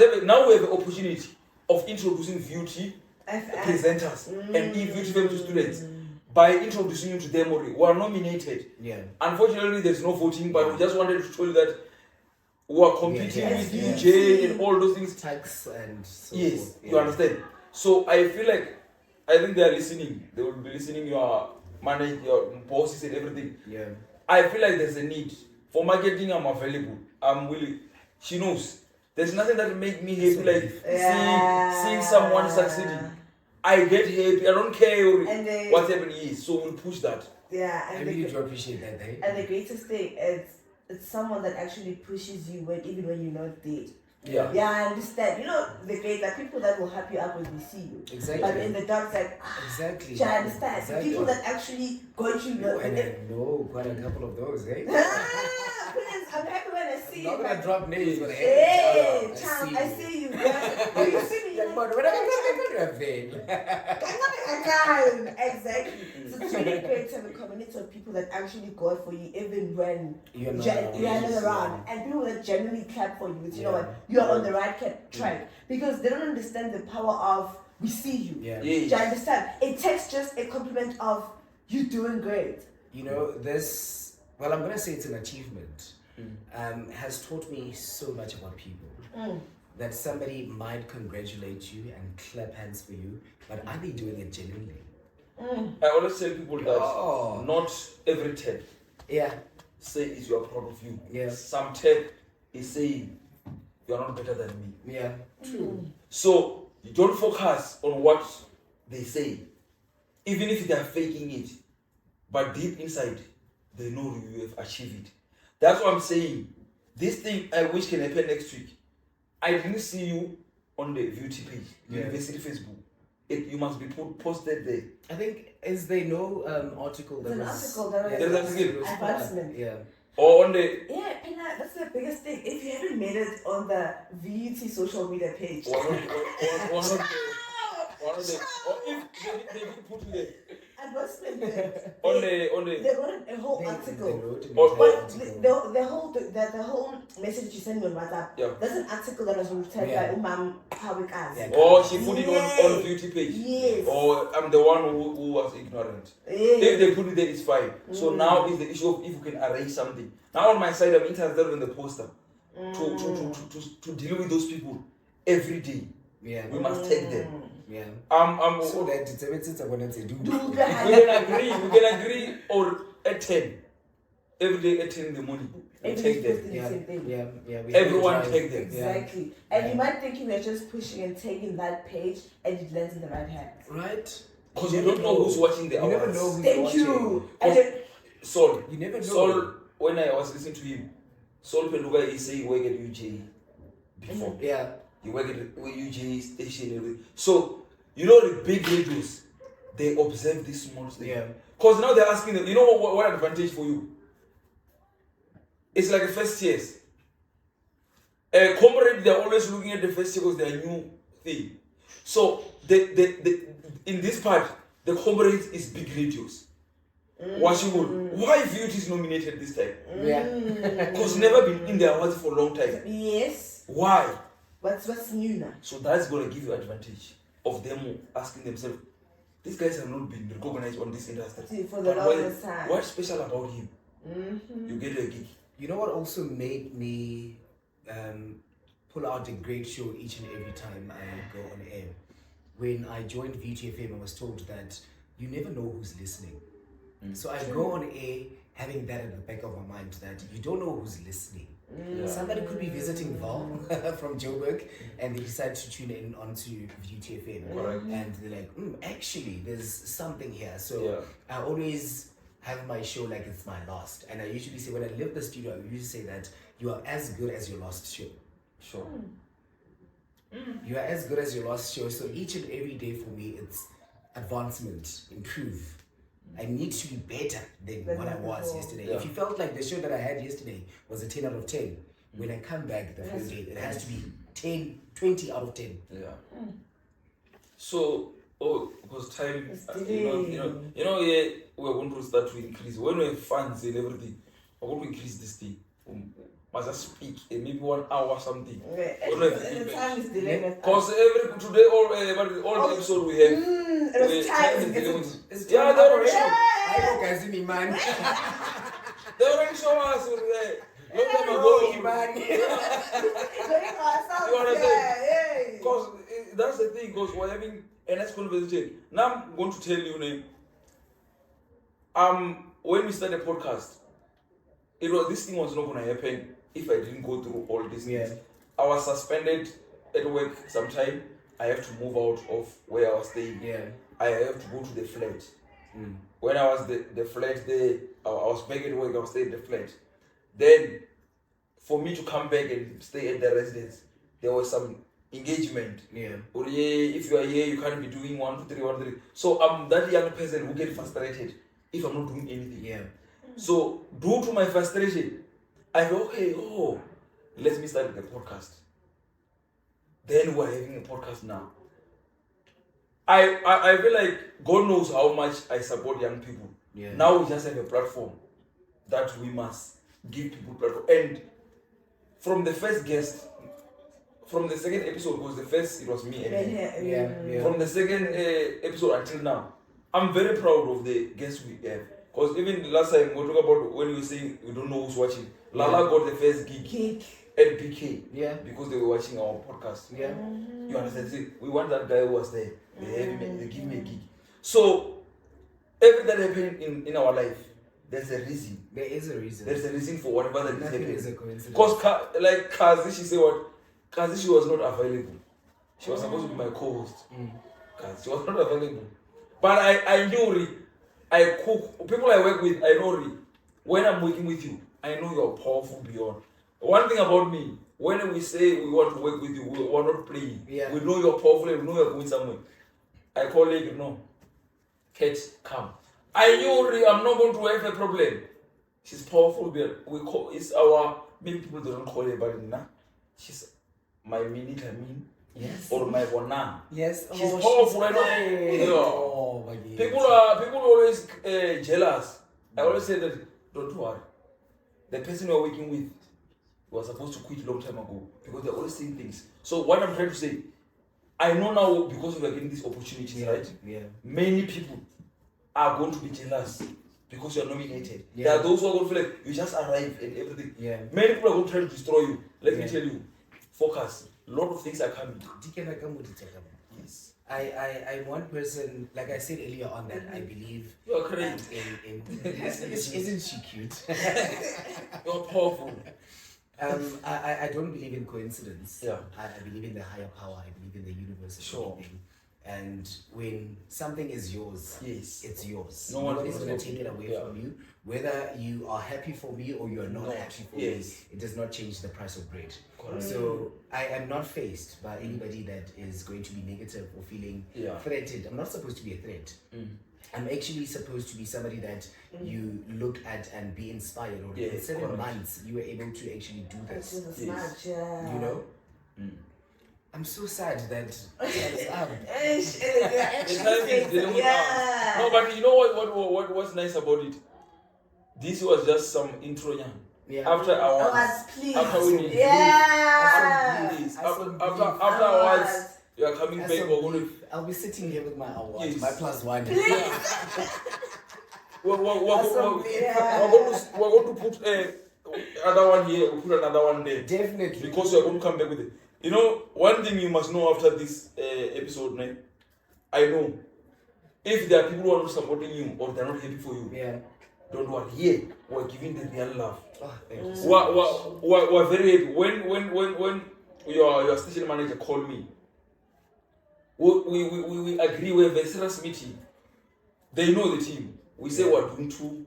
have now we have the opportunity of introducing VUT presenters and VUT FM to students by introducing you to them already. We are nominated. Yeah. Unfortunately, there's no voting, but we just wanted to tell you that we are competing with UJ and all those things. Tax and so yes, forth. you understand. So I feel like I think they are listening. They will be listening. Your manager, your bosses, and everything. Yeah. I feel like there's a need for marketing. I'm available. I'm willing. She knows. There's nothing that make me happy like seeing someone succeeding. I get happy. I don't care what happened is. So we'll push that. Yeah, and I really do appreciate that. Eh? And the greatest thing is it's someone that actually pushes you even when you're not there. Yeah. Yeah, I understand. The great are people that will help you out when they see you. Exactly. But in the dark side, exactly. Do you understand? Exactly. People that actually go to you. And I know quite a couple of those, eh? Please, I'm happy when I see you. I'm not gonna drop names, but hey, child, I see you. Yeah. You see me. But when I Exactly. So it's really great to have a community of people that actually go for you even when you're not around. And people that genuinely clap for you. It's, you know what, you're on the right track. Because they don't understand the power of we see you. Yeah. Do you understand? It takes just a compliment of you doing great. This, well, I'm going to say it's an achievement, has taught me so much about people. That somebody might congratulate you and clap hands for you, but are they doing it genuinely? I always tell people that not every tap say is you are proud of you. Yeah. Some tap is saying you are not better than me. Yeah, true. So you don't focus on what they say, even if they are faking it, but deep inside they know you have achieved it. That's what I'm saying. This thing I wish can happen next week. I didn't see you on the VUT page, University Facebook. You must be posted there. I think, is there no article that there's an advancement. Yeah. Or on the... Yeah, Pina, that's the biggest thing. If you haven't made it on the VUT social media page. One of the... Or if they didn't put it advancement. on the... They wrote a whole article. The whole message you sent me on WhatsApp. Yeah. There's an article that was written by Umam Hawikas. Yeah. Oh, she put it on VUT page. Yes. Or I'm the one who was ignorant. Yes. If they put it there, it's fine. So now is the issue of if you can arrange something. Now on my side, I'm interested in the poster to deal with those people every day. Yeah. We must take them. Yeah. So that it's a when do. We can agree or at 10. Every day at 10 in the morning. We take them. Yeah. Everyone take them. Exactly. And you might think you are just pushing and taking that page and it lands in the right hands. Right? Because you don't know who's watching the hours. You never know who's watching. Thank you. Saul. You never know. Saul, when I was listening to him, Saul Peluga is saying he worked at UJ before. Yeah. He worked at UJ station. So, the big radios, they observe this small thing. Yeah. Because now they're asking them, what advantage for you? It's like the first years. Comrade, they're always looking at the first year because they're a new thing. So, in this part, the comrade is big radios. Why VUT is nominated this time? Yeah. Because never been in their awards for a long time. Yes. Why? What's new now? So that's going to give you advantage of them asking themselves, these guys have not been recognized on this industry. For the longest time. What's special about him? You get a gig. You know what also made me pull out a great show each and every time I go on air? When I joined VTFM, I was told that you never know who's listening. So I go on air having that in the back of my mind that you don't know who's listening. Somebody could be visiting Val from Joburg and they decide to tune in onto VTFM. And they're like, actually, there's something here. So I always have my show like it's my last. And I usually say, when I leave the studio, I usually say that you are as good as your last show. Sure. You are as good as your last show. So each and every day for me, it's advancement, improve. I need to be better than what I was yesterday. If you felt like the show that I had yesterday was a 10 out of 10, when I come back the first day, it has to be 10, 20 out of 10. Yeah. So, because time, yeah, we're going to start to increase. When we have funds and everything, we're going to increase this thing. Must just speak maybe 1 hour or something. The time is delayed. Because today all the episode we have, time is delayed. Yeah, they already show. I know, guys, me man. They already show us. Long time ago, man. You understand? Because that's the thing. Because we're having a nice conversation. Now I'm going to tell you, when we started the podcast, this thing was not going to happen if I didn't go through all these things. I was suspended at work sometime. I have to move out of where I was staying. I have to go to the flat. When I was the flat there, I was back at work, I was staying at the flat. Then, for me to come back and stay at the residence, there was some engagement. Or if you are here, you can't be doing 1, 2, 3, 1, 3. So I'm that young person who gets frustrated if I'm not doing anything. So due to my frustration, I go, okay, let me start the podcast. Then we're having a podcast now. I feel like God knows how much I support young people. Now we just have a platform that we must give people platform. And from the first guest, from the second episode, because the first it was me and me. From the second episode until now, I'm very proud of the guests we have. Because even last time we talked about when we say we don't know who's watching, Lala got the first gig at BK because they were watching our podcast. You understand? See, we want that guy who was there. They give me a gig. So everything that happened in our life, there's a reason. There is a reason. There's a reason for whatever that is happening. Is a coincidence. Because like Kazi, she said what? Kazi, she was not available. She was supposed to be my co-host. Kazi, she was not available. But I knew I cook. People I work with, I know when I'm working with you, I know you're powerful beyond. One thing about me, when we say we want to work with you, we're not playing. We know you're powerful and we know you're going somewhere. I call you, Kate, come. I knew I'm not going to have a problem. She's powerful beyond. It's our, many people don't call her, but she's my minute, or my wana. Yes. She's powerful, I know. My God. People always jealous. I always say that, don't worry. The person you're working with was supposed to quit a long time ago because they're always saying things. So what I'm trying to say, I know now because we are getting these opportunities, right? Many people are going to be jealous because you are nominated. There are those who are going to feel like you just arrived and everything. Many people are going to try to destroy you. Let me tell you, focus. A lot of things are coming. Yes. I'm one person, like I said earlier on, that I believe you're crazy. Isn't she cute? You're powerful. I don't believe in coincidence. I believe in the higher power. I believe in the universe. Everything. And when something is yours, it's yours. Nobody's going to take it away from you. Whether you are happy for me or you are not happy for me, it does not change the price of bread. So I am not faced by anybody that is going to be negative or feeling threatened. I'm not supposed to be a threat. I'm actually supposed to be somebody that you look at and be inspired. Or in 7 months, you were able to actually do this. You know? I'm so sad that No, but you know what's nice about it? This was just some intro, After hours, after we need after hours, you are coming back. I'll be sitting here with my awards, my +1. We're going to put another one here. We'll put another one there. Definitely, because you are going to come back with it. You know, one thing you must know after this episode, I know if there are people who are not supporting you or they're not happy for you, don't worry. Here, we're giving them real love. We're very happy. When your station manager called me, we agree. We have a serious meeting. They know the team. We say we're doing two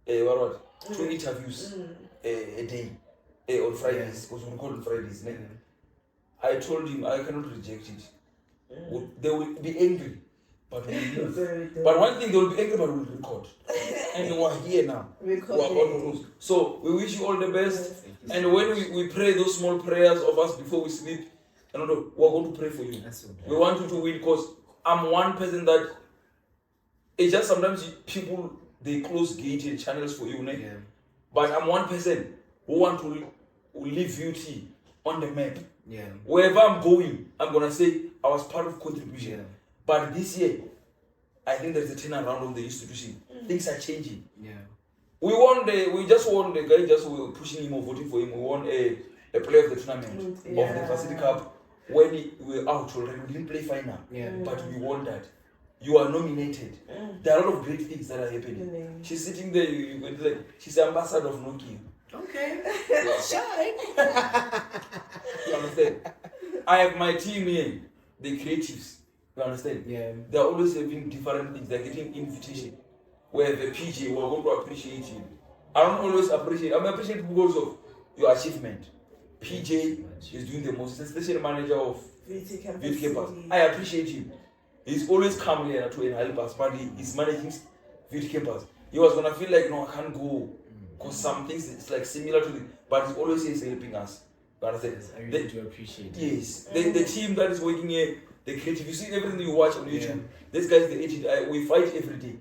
interviews a day on Fridays, because we record on Fridays. I told him I cannot reject it. They will be angry, but we will move. But one thing, they will be angry, but we will record. And we are here now. We are about to close. So we wish you all the best. And when we pray those small prayers of us before we sleep, we are going to pray for you. We want you to win, because I'm one person that it's just sometimes people they close gated channels for you, yeah. But I'm one person who want to leave beauty on the map. Yeah. Wherever I'm going, I'm gonna say I was part of contribution. Yeah. But this year, I think there's a turnaround of the institution. Things are changing. Yeah. We just won the guy just we were pushing him or voting for him. We won a player of the tournament of the Facility Cup when we were out already. We didn't play final. Yeah. But we won that. You are nominated. There are a lot of great things that are happening. She's sitting there, you're going to like, she's the ambassador of Nokia. Okay. Shine. You understand? I have my team here, the creatives. You understand? Yeah. They're always having different things. They're getting invitation. We have a PJ, we're going to appreciate him. I don't always appreciate. I'm appreciative because of your achievement. PJ is doing the most. He's the station manager of Beauty Campus. I appreciate him. He's always come here to help us, but he's managing Beauty Campus. He was gonna feel like, no, I can't go. Because some things it's like similar to the, but he always is helping us. But I really do appreciate it. Yes. The team that is working here, the creative, you see everything you watch on YouTube. These guys, they edit, we fight every day.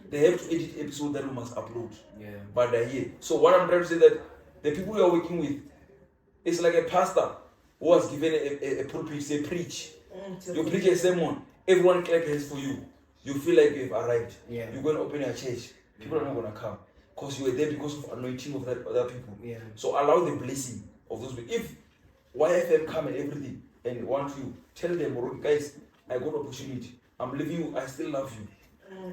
They have to edit episode that we must upload. Yeah. But they're here. So what I'm trying to say that the people we are working with, it's like a pastor who was given a pulpit, say preach. You preach a sermon. Everyone clap hands for you. You feel like you've arrived. Yeah. You're going to open your church. People are not going to come. Because you were there because of anointing of that other people. Yeah. So allow the blessing of those people. If YFM come and everything and want you, tell them, guys, I got an opportunity. I'm leaving you. I still love you.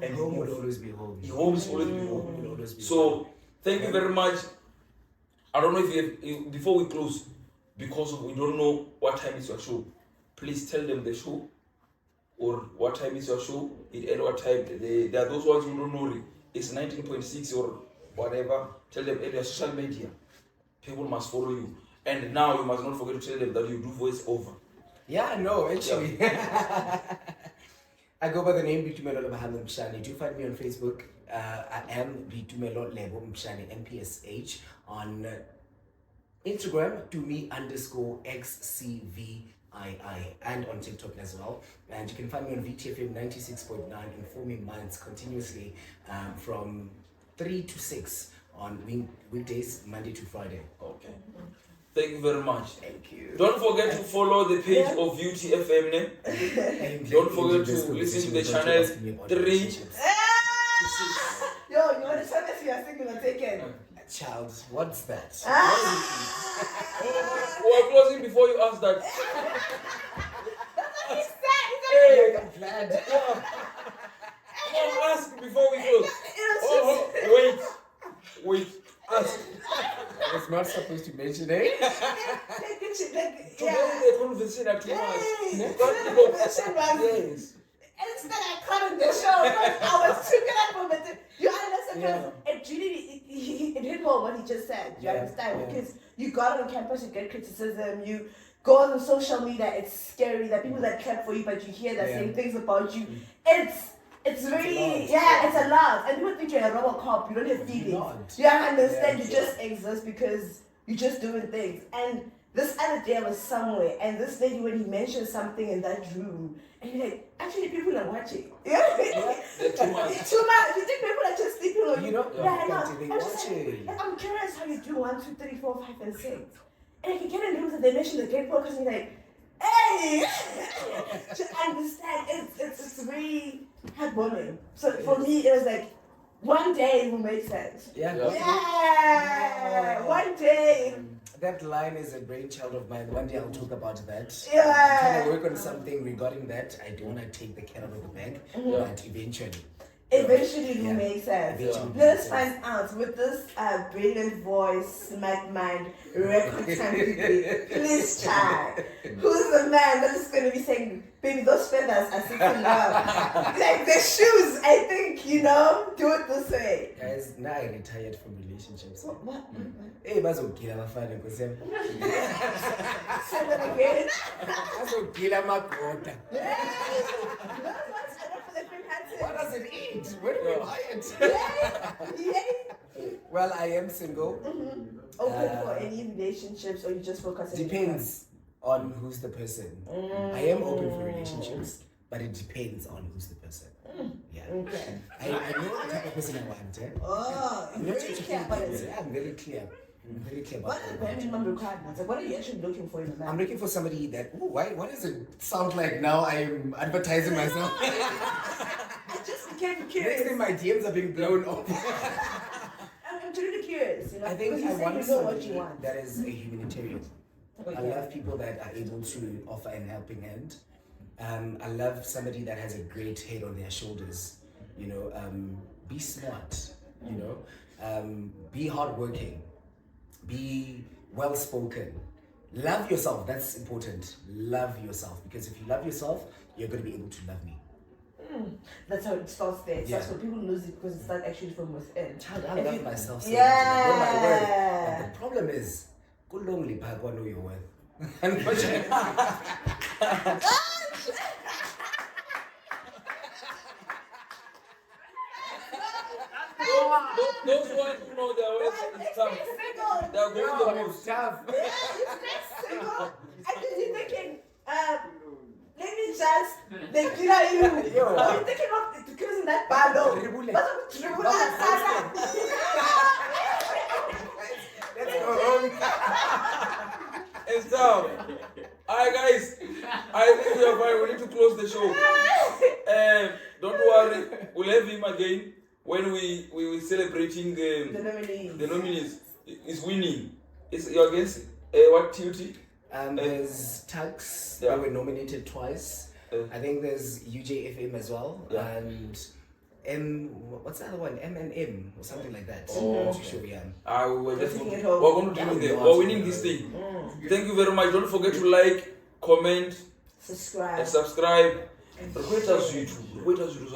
And home will always be home. Home is always be home. So thank you very much. I don't know if you have, before we close, because we don't know what time is your show, please tell them the show. Or what time is your show? At what time? There are those ones who don't know. It's 19.6 or whatever. Tell them at your social media. People must follow you. And now you must not forget to tell them that you do voiceover. Yeah, no, actually. Yeah. I go by the name Mpshane. Do find me on Facebook. I am Lebo Mpshane NPSH. On Instagram, @XCVII, and on TikTok as well. And you can find me on VTFM 96.9, informing minds continuously from 3 to 6 on weekdays, Monday to Friday. Okay. Thank you very much. Thank you. Don't forget to follow the page of VTFM. Don't forget to listen to the channel 3 to 6. Yo, you want to tell us you are single or taken? Child, what's that? We're closing before you ask that. That's what he said. Hey, I'm glad. Ask before we close. Wait. Ask. I was not supposed to mention it. Today the conversation at too much. Yes. It's that I cut on the show. I was too good at it. You understand? It really it hit home what he just said. You understand? Because you got on campus, you get criticism, you go on social media, it's scary. There are people that clap for you, but you hear the same things about you. It's really, it's a lot. And people think you're a Robocop, you don't have feelings. You understand? You just exist because you're just doing things. And this other day I was somewhere, and this lady, when he mentioned something in that room, and you're like, actually people are watching. Yeah? Too much. You think people are just sleeping on you? I'm curious how you do 1, 2, 3, 4, 5, and 6. And if you get in rooms and they mention the great podcast, and you're like, hey! To understand, it's really heartwarming. So for me, it was like, one day it will make sense. Yeah. One day. That line is a brainchild of mine. One day I'll talk about that. Yeah. I'm trying to work on something regarding that. I don't want to take the cat out of the bag, but eventually. Eventually it will make sense. Let's find out with this brilliant voice, smart mind, record time degree. Please try. Who's the man that is going to be saying, baby, those feathers are sitting up. Like the shoes, I think, do it this way. Guys, now I retired from relationships. What? Hey, bazogila abafana nkosiyami. Say that again. Bazogila amagoda. What does it eat? Where do we buy it? Well, I am single. Open for any relationships, or you just focus on Depends on who's the person. I am open for relationships, but it depends on who's the person. Yeah. Okay. I know the type of person I want. Oh, I'm you're not very such a clear about it. Yeah, I'm very clear. I'm very clear about What are the bare minimum requirements? Like, what are you actually looking for in a man? I'm looking for somebody that. Ooh, why does it sound like now I'm advertising myself? I just became Next curious. thing my DMs are being blown up. I'm really curious. You know, I think because I you say want you know what somebody you want. that is a humanitarian. Okay. I love people that are able to offer an helping hand. I love somebody that has a great head on their shoulders. You know, be smart. You know, be hardworking. Be well spoken. Love yourself. That's important. Love yourself, because if you love yourself, you're going to be able to love me. That's how it starts there. It starts Yeah. when people lose it because it starts actually from within. Child, I love myself so much. Yeah. I know my worth. But the problem is, go lonely, but I know your worth. Unfortunately. Those ones who know their way is tough. They are going No, the it's most. tough. Single. I just be thinking, let me just they kill you. Yo. I'm thinking of closing that bar door. Tribule. What's up, Tribule? Sana? Let's go home. It's tough. Alright, guys. I think we are fine. We need to close the show. Don't worry. We'll have him again when we celebrating The the nominees. Is winning. You're against what duty? There's Tux, Yeah. they were nominated twice. I think there's UJFM as well, Yeah. and what's the other one? M&M or something like that. Oh, I'm not too okay. sure, yeah. We're We're just taking going it to, home. we're going to do Yeah, it. we We're are winning taking this it thing. Thank you very much. Don't forget to like, comment, Subscribe. and subscribe. Request us YouTube. Request us YouTube.